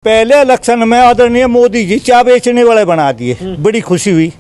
पहले इलेक्शन में आदरणीय मोदी जी चाय बेचने वाले बना दिए, बड़ी खुशी हुई।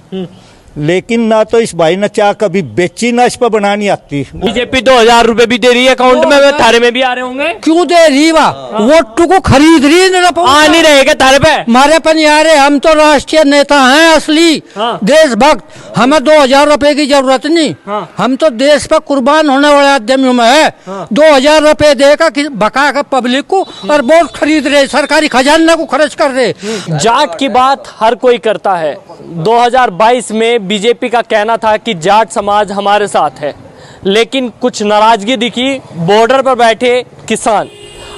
लेकिन ना तो इस भाई ने चाय कभी बेची, ना इस पर बनानी आती। बीजेपी 2000 रुपए भी दे रही है अकाउंट में, थारे में भी आ रहे होंगे। क्यों दे रही बा? वोट को खरीद रही है। आ नहीं रहेगा थारे पे, हमारे पे नहीं आ रहे। हम तो राष्ट्रीय नेता हैं, असली देशभक्त। हमें 2000 रुपए की जरूरत नहीं। हम तो देश पे कुर्बान होने वाले आदमियों में है। 2000 रुपए देगा बका का पब्लिक को और वोट खरीद रहे, सरकारी खजाना को खर्च कर रहे। जाट की बात हर कोई करता है। 2022 में बीजेपी का कहना था कि जाट समाज हमारे साथ है, लेकिन कुछ नाराजगी दिखी बॉर्डर पर बैठे किसान।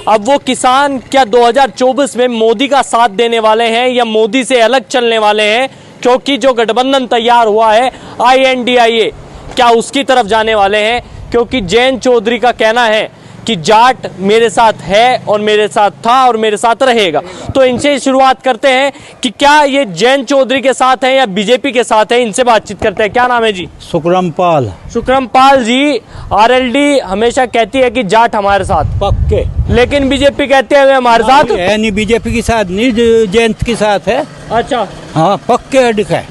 अब वो किसान क्या 2024 में मोदी का साथ देने वाले हैं या मोदी से अलग चलने वाले हैं? क्योंकि जो गठबंधन तैयार हुआ है INDIA, क्या उसकी तरफ जाने वाले हैं? क्योंकि जयंत चौधरी का कहना है कि जाट मेरे साथ है और मेरे साथ था और मेरे साथ रहेगा। तो इनसे शुरुआत करते हैं कि क्या ये जयंत चौधरी के साथ हैं या बीजेपी के साथ हैं। इनसे बातचीत करते हैं। क्या नाम है जी? सुखरामपाल। सुखरामपाल जी, RLD हमेशा कहती है कि जाट हमारे साथ पक्के, लेकिन बीजेपी कहते हैं वे हमारे साथ है नहीं। बीजेपी के साथ नहीं, जयंत के साथ है। अच्छा, हाँ पक्के अडिक है।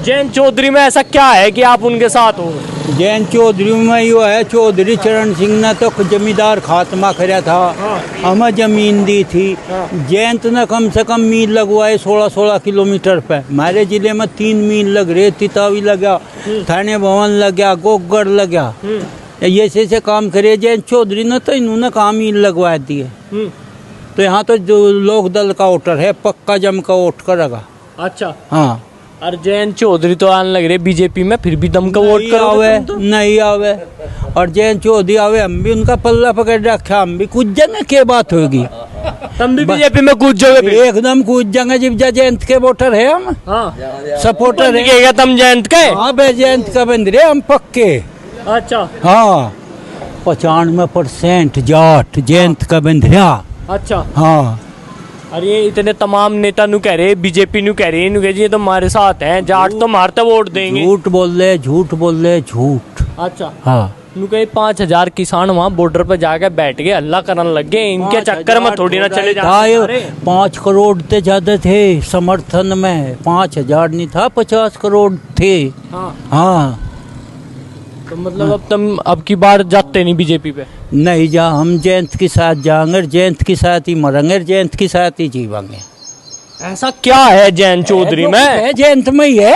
जयंत चौधरी में ऐसा क्या है कि आप उनके साथ हो? जयंत चौधरी में यो है, चौधरी चरण सिंह ने तो जमींदार खात्मा कराया था, हमें जमीन दी थी। जयंत ने कम से कम मील लगवाए 16-16 किलोमीटर पे। हमारे जिले में 3 मील लग रहे, तितावी लगा, थाने भवन लगा, गोगड़ लगा, ऐसे काम करे जयंत चौधरी ने। तो इन्होंने कहाँ मील लगवा दिए। तो यहाँ तो जो लोक दल का वोटर है, पक्का जम का वोट करेगा। अच्छा, हाँ। और जयंत चौधरी तो आने लग रहे बीजेपी में, फिर भी दम का वोट करो। नहीं आवे। और जयंत चौधरी आवे, हम भी उनका पल्ला पकड़ रखा, हम भी कूद जाएंगे। क्या बात होगी? तुम भी बीजेपी में कूद जाओगे? एकदम कूद जाएंगे। जब जयंत के वोटर है, हम सपोर्टर है। तुम जयंत के? हाँ बे, जयंत का बंद रहे हम पक्के। अच्छा, हाँ 95% जाट जयंत का बंद रहा। अच्छा, हाँ। और ये इतने तमाम नेता नु कह रहे, बीजेपी नु कह रही है जी तो हमारे साथ हैं, जाट तो मारते वोट देंगे। झूठ बोल रहे, झूठ बोल रहे, झूठ। अच्छा, हाँ। नु कहे 5000 किसान वहाँ बॉर्डर पर जाके बैठ गए, हल्ला करने लग गए। इनके चक्कर में थोड़ी ना चले जाए। 5 करोड़ से ज्यादा थे समर्थन में। 5000 नहीं था, 50 करोड़ थे। हाँ। तो मतलब अब तुम अब की बार जाते नहीं बीजेपी पे? नहीं जा, हम जयंत के साथ जाएंगे, जयंत के साथ ही मरेंगे, जयंत के साथ ही जीवांगे। ऐसा क्या है जयंत चौधरी में? जयंत में ही है।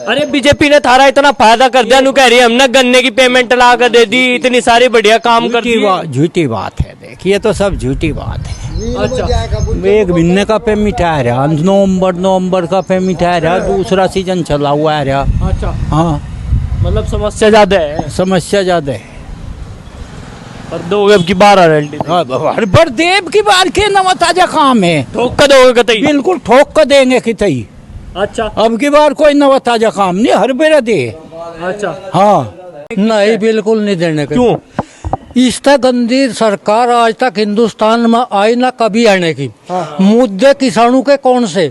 अरे बीजेपी ने थारा इतना फायदा कर दिया, नु कह रही है हमने गन्ने की पेमेंट ला कर दे दी, इतनी सारी बढ़िया काम कर दी। झूठी बात है। देखिए तो सब झूठी बात है। अच्छा, एक महीने का पे मिटा रहा, नवंबर का पे मिटा रहा, दूसरा सीजन चला हुआ है रहा। अच्छा, हाँ, मतलब समस्या ज्यादा है। समस्या ज्यादा है। और दोगे अब की बार RLD? बरदेव की बार के नवा ताजा काम है। ठोक कर दोगे कतई? बिल्कुल ठोक कर देंगे कितई। अच्छा, अब की बार कोई नवा ताजा काम नहीं, हर बेरा दे। अच्छा, हाँ। नहीं, बिल्कुल नहीं देने का। क्यों? इस तक गंदी सरकार आज तक हिंदुस्तान में आई ना कभी आने की। मुद्दे किसानों के कौन से?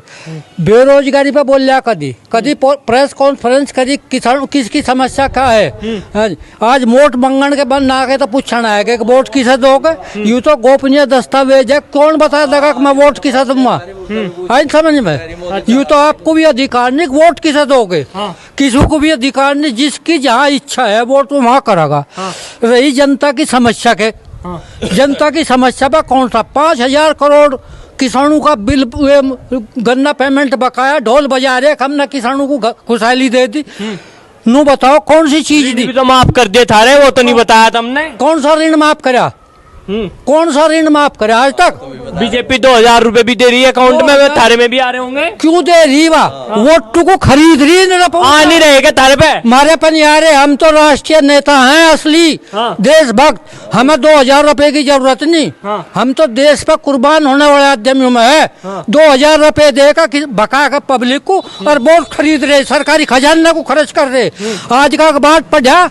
बेरोजगारी पे बोल लिया, कभी कभी प्रेस कॉन्फ्रेंस करी, किसानों किसकी समस्या क्या है। आज वोट मंगन के बंद ना गए तो पूछना है कि वोट किसे दोगे। यूँ तो गोपनीय दस्तावेज है, कौन बता देगा कि मैं वोट किसे दूंगा? आई समझ में? यूँ तो आपको भी अधिकार नहीं वोट किसे दोगे। किसी को भी अधिकार नहीं, जिसकी जहाँ इच्छा है वोट वो वहाँ करेगा। रही जनता की समस्या के, जनता की समस्या पर कौन सा 5000 करोड़ किसानों का बिल गन्ना पेमेंट बकाया, ढोल बजा रहे, हमने किसानों को खुशहाली दे दी। नु बताओ कौन सी चीज दी? तो माफ कर दे थारे, वो तो नहीं बताया तुमने। कौन सा ऋण माफ करा? कौन सा ऋण माफ करे आज तक? बीजेपी 2000 रुपए भी दे रही है अकाउंट में, थारे में भी आ रहे होंगे। क्यों दे रही बा? वोट को खरीद रही है। आ नहीं रहेगा थारे पे, हमारे पे नहीं आ रहे। हम तो राष्ट्रीय नेता हैं, असली देशभक्त। हमें 2000 रुपए की जरूरत नहीं। हम तो देश पे कुर्बान होने वाले आदमियों में है। 2000 रुपए देगा बका का पब्लिक को और वोट खरीद रहे, सरकारी खजाना को खर्च कर रहे। आज का बात पढ़ा,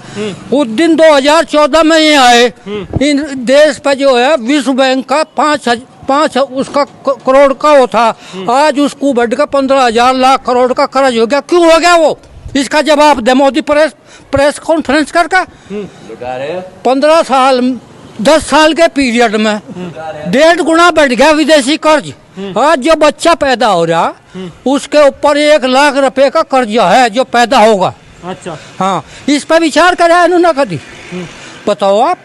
उस दिन 2014 में ये आए, इन देश जो है विश्व बैंक का 5 उसका करोड़ का वो था, आज उसको बढ़कर 15,000 लाख करोड़ का कर्ज हो गया। क्यों हो गया वो? इसका जवाब दे मोदी प्रेस कॉन्फ्रेंस करके। 15 साल 10 साल के पीरियड में 1.5 गुना बढ़ गया विदेशी कर्ज। आज जो बच्चा पैदा हो रहा उसके ऊपर 1 लाख रुपए का कर्जा है जो पैदा होगा। अच्छा। हाँ, इस पर विचार करा इन्होंने कभी? बताओ आप।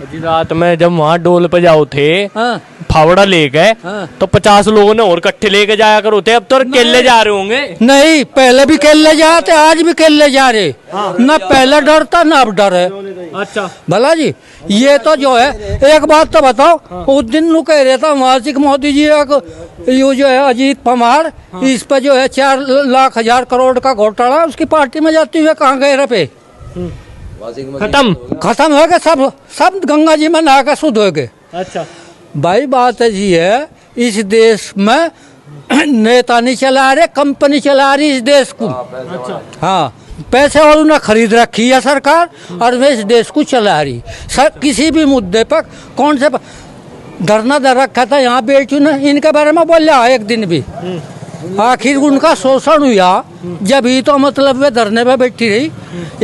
जी रात में जब वहाँ डोल पे जाओ थे, हाँ, फावड़ा ले गए, हाँ। तो 50 लोगों ने और इकट्ठे लेके जाया करो थे। अब तो केले जा रहे होंगे। नहीं, पहले भी केले जाते, आज भी केले जा रहे। ना पहले डर था ना अब डर है। अच्छा। भला जी, ये तो जो है, एक बात तो बताओ, उस दिन नु कह रहे था मासिक मोदी जी ये जो है अजीत पवार, इस पर जो है 4 लाख 1000 करोड़ का घोटाला, उसकी पार्टी में जाते हुए कहाँ गए रुपए? खत्म हो गए, सब गंगा जी में नहा के शुद्ध हो गए। अच्छा भाई बात है जी है, इस देश में नेता नहीं चला रहे, कंपनी चला रही इस देश को। अच्छा। हाँ, पैसे और उन्हें खरीद रखी है सरकार और वे इस देश को चला रही। सर किसी भी मुद्दे पर कौन से धरना दे रखा था यहाँ बेचू ने, इनके बारे में बोला एक दिन भी। आखिर उनका शोषण हुआ जब ही तो मतलब वे धरने पे बैठी रही।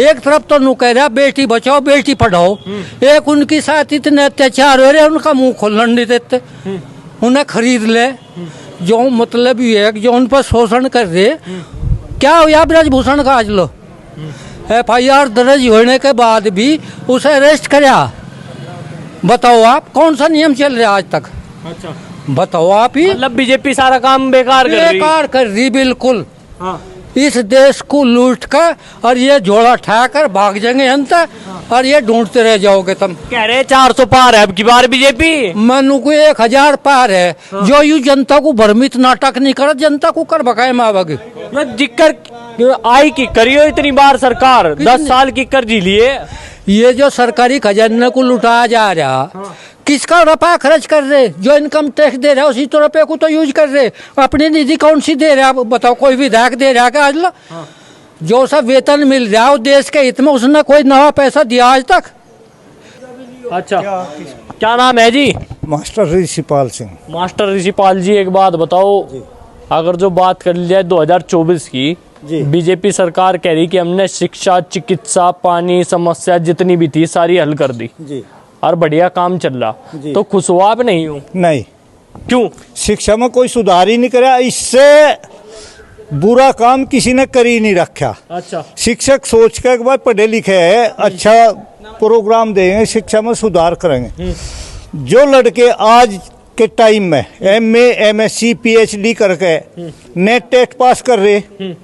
एक तरफ तो नु कह रहा बेटी बचाओ बेटी पढ़ाओ, एक उनकी साथ इतने अत्याचार हो रहे उनका मुंह खोलने नहीं देते, उन्हें खरीद ले। जो मतलब ये है जो उन पर शोषण कर रहे, क्या हुआ ब्रजभूषण का? आज लो FIR दर्ज होने के बाद भी उसे अरेस्ट कराया। बताओ आप, कौन सा नियम चल रहा है आज तक? अच्छा। बताओ आप ही। मतलब बीजेपी सारा काम बेकार कर रही। बिल्कुल। हाँ। इस देश को लूट कर और ये झोला ठा कर भाग जाएंगे अंत, और ये ढूंढते रह जाओगे तुम। कह रहे 400 पार है अब की बार बीजेपी। मनु को 1000 पार है। जो यू जनता को भ्रमित नाटक नहीं कर, जनता को कर बकाए मावगे। जिक्र आई की करियो इतनी बार सरकार, 10 साल की कर जी लिए। ये जो सरकारी खजाने को लुटाया जा रहा, किसका रुपया खर्च कर रहे? जो इनकम टैक्स दे रहा है उसी तो रुपये को तो यूज कर रहे। अपनी निधि कौन सी दे रहा है? बताओ, कोई विधायक दे रहा है क्या आज लो? जो सब वेतन मिल रहा है देश के हित में, उसने कोई नया पैसा दिया आज तक? अच्छा, क्या नाम है जी? मास्टर ऋषिपाल सिंह। मास्टर ऋषिपाल जी, एक बात बताओ, अगर जो बात कर ली जाए 2024 की, बीजेपी सरकार कह रही कि हमने शिक्षा, चिकित्सा, पानी समस्या जितनी भी थी सारी हल कर दी जी, और बढ़िया काम चल रहा, तो खुश हुआ आप नहीं हो? नहीं। क्यों? शिक्षा में कोई सुधार ही नहीं करा, इससे बुरा काम किसी ने कर ही नहीं रखा। अच्छा। शिक्षक सोच के एक बार पढ़े लिखे है, अच्छा प्रोग्राम देंगे, शिक्षा में सुधार करेंगे। जो लड़के आज के टाइम में MA, MSc, PhD करके नेट टेट पास कर रहे,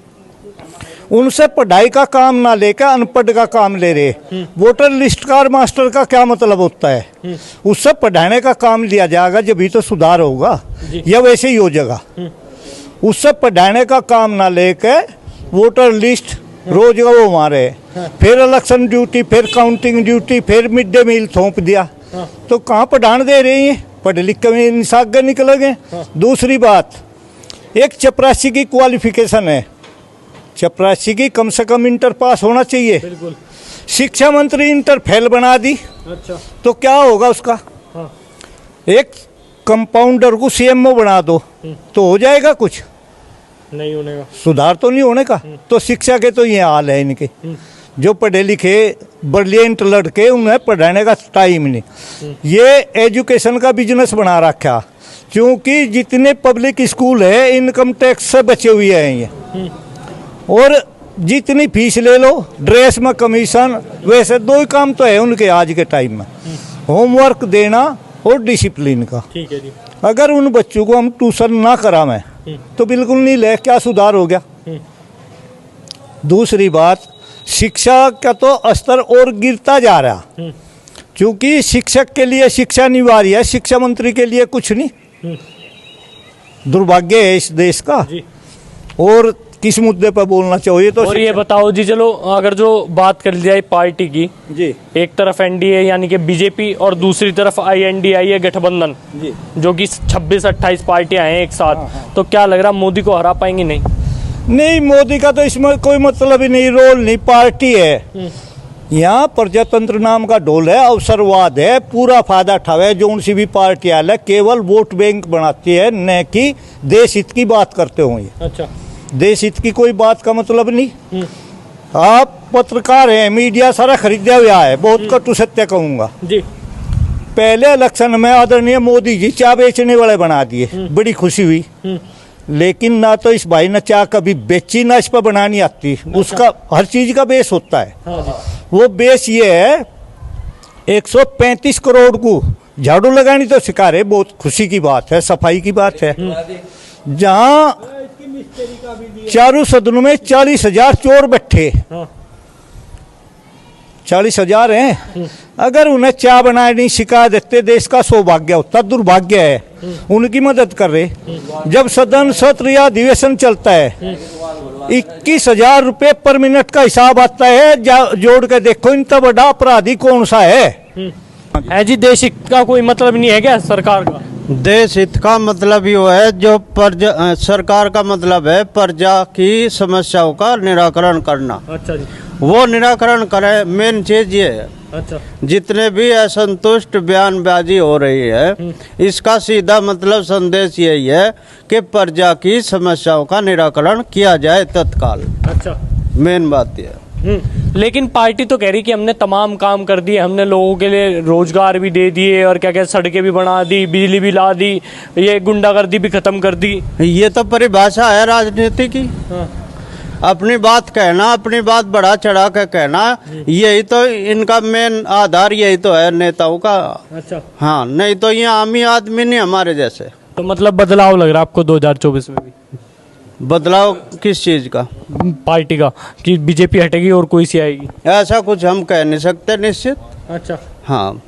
उनसे पढ़ाई का काम ना लेकर अनपढ़ का काम ले रहे। वोटर लिस्ट का और मास्टर का क्या मतलब होता है? उससे पढ़ाने का काम लिया जाएगा जब भी तो सुधार होगा, या वैसे ही हो जाएगा। उससे पढ़ाने का काम ना लेकर वोटर लिस्ट रोज का वो मारे, फिर इलेक्शन ड्यूटी, फिर काउंटिंग ड्यूटी, फिर मिड डे मील थोप दिया, तो कहाँ पढ़ाने दे रही हैं? पढ़े लिख के निशागर निकल गए। दूसरी बात, एक चपरासी की क्वालिफिकेशन है, चपरासी की कम से कम इंटर पास होना चाहिए। बिल्कुल। शिक्षा मंत्री इंटर फेल बना दी। अच्छा। तो क्या होगा उसका? हाँ। एक कंपाउंडर को CMO बना दो तो हो जाएगा कुछ? नहीं होने का। सुधार तो नहीं होने का। तो शिक्षा के तो ये हाल है इनके। जो पढ़े लिखे ब्रिलियंट लड़के, उन्हें पढ़ाने का टाइम नहीं। ये एजुकेशन का बिजनेस बना रखा, क्योंकि जितने पब्लिक स्कूल है इनकम टैक्स से बचे हुए हैं ये, और जितनी फीस ले लो, ड्रेस में कमीशन, वैसे 2 ही काम तो है उनके आज के टाइम में, होमवर्क देना और डिसिप्लिन का। ठीक है जी। अगर उन बच्चों को हम ट्यूशन ना करावें तो बिल्कुल नहीं ले, क्या सुधार हो गया? दूसरी बात, शिक्षा का तो स्तर और गिरता जा रहा, क्योंकि शिक्षक के लिए शिक्षा अनिवार्य है, शिक्षा मंत्री के लिए कुछ नहीं। दुर्भाग्य है इस देश का। और किस मुद्दे पर बोलना चाहिए? तो और ये बताओ जी, चलो अगर जो बात कर ली जाए पार्टी की जी, एक तरफ NDA यानी कि बीजेपी और दूसरी तरफ INDI है गठबंधन जी, जो कि 26-28 पार्टियां हैं एक साथ, तो क्या लग रहा मोदी को हरा पाएंगे? नहीं, मोदी का तो इसमें कोई मतलब ही नहीं, रोल नहीं, पार्टी है। यहाँ प्रजातंत्र नाम का ढोल है, अवसरवाद है, पूरा फायदा उठावे जो उनसी भी पार्टी आल है, केवल वोट बैंक बनाती है, न कि देश हित की बात करते हो। ये अच्छा, देश हित की कोई बात का मतलब नहीं। आप पत्रकार हैं, मीडिया सारा खरीदा हुआ है, बहुत कटु सत्य कहूँगा। जी। पहले इलेक्शन में आदरणीय मोदी जी चाय बेचने वाले बना दिए, बड़ी खुशी हुई। लेकिन ना तो इस भाई ने चाय कभी बेची, ना इस पर बनानी आती। उसका हर चीज का बेस होता है। वो बेस ये है 135 करोड़ को झाड़ू लगानी तो सिखा रहे, बहुत खुशी की बात है, सफाई की बात है। जहाँ चारों सदनों में 40,000 चोर बैठे, 40,000 हैं। अगर उन्हें चाय बनाए नहीं सिखा देते, देश का सौभाग्य होता। दुर्भाग्य है, उनकी मदद कर रहे। जब सदन सत्र या अधिवेशन चलता है 21,000 रुपये पर मिनट का हिसाब आता है। जोड़ के देखो इनका बड़ा अपराधी कौन सा है जी। देश हित का कोई मतलब नहीं है क्या सरकार का? देश हित का मतलब ये है जो प्रजा, सरकार का मतलब है प्रजा की समस्याओं का निराकरण करना। अच्छा जी। वो निराकरण करे, मेन चीज ये है। अच्छा। जितने भी असंतुष्ट बयानबाजी हो रही है, इसका सीधा मतलब संदेश यही है कि प्रजा की समस्याओं का निराकरण किया जाए तत्काल। अच्छा, मेन बात यह है। लेकिन पार्टी तो कह रही कि हमने तमाम काम कर दिए, हमने लोगों के लिए रोजगार भी दे दिए और क्या क्या सड़कें भी बना दी, बिजली भी ला दी, ये गुंडागर्दी भी खत्म कर दी। ये तो परिभाषा है राजनीति की। अपनी बात कहना, अपनी बात बढ़ा चढ़ा के कहना, यही तो इनका मेन आधार यही तो है नेताओं का। अच्छा। हाँ, नहीं तो ये आम ही आदमी नहीं हमारे जैसे। तो मतलब बदलाव लग रहा है आपको 2024 में भी? बदलाव किस चीज का? पार्टी का, कि बीजेपी हटेगी और कोई सी आएगी? ऐसा कुछ हम कह नहीं सकते निश्चित। अच्छा। हाँ।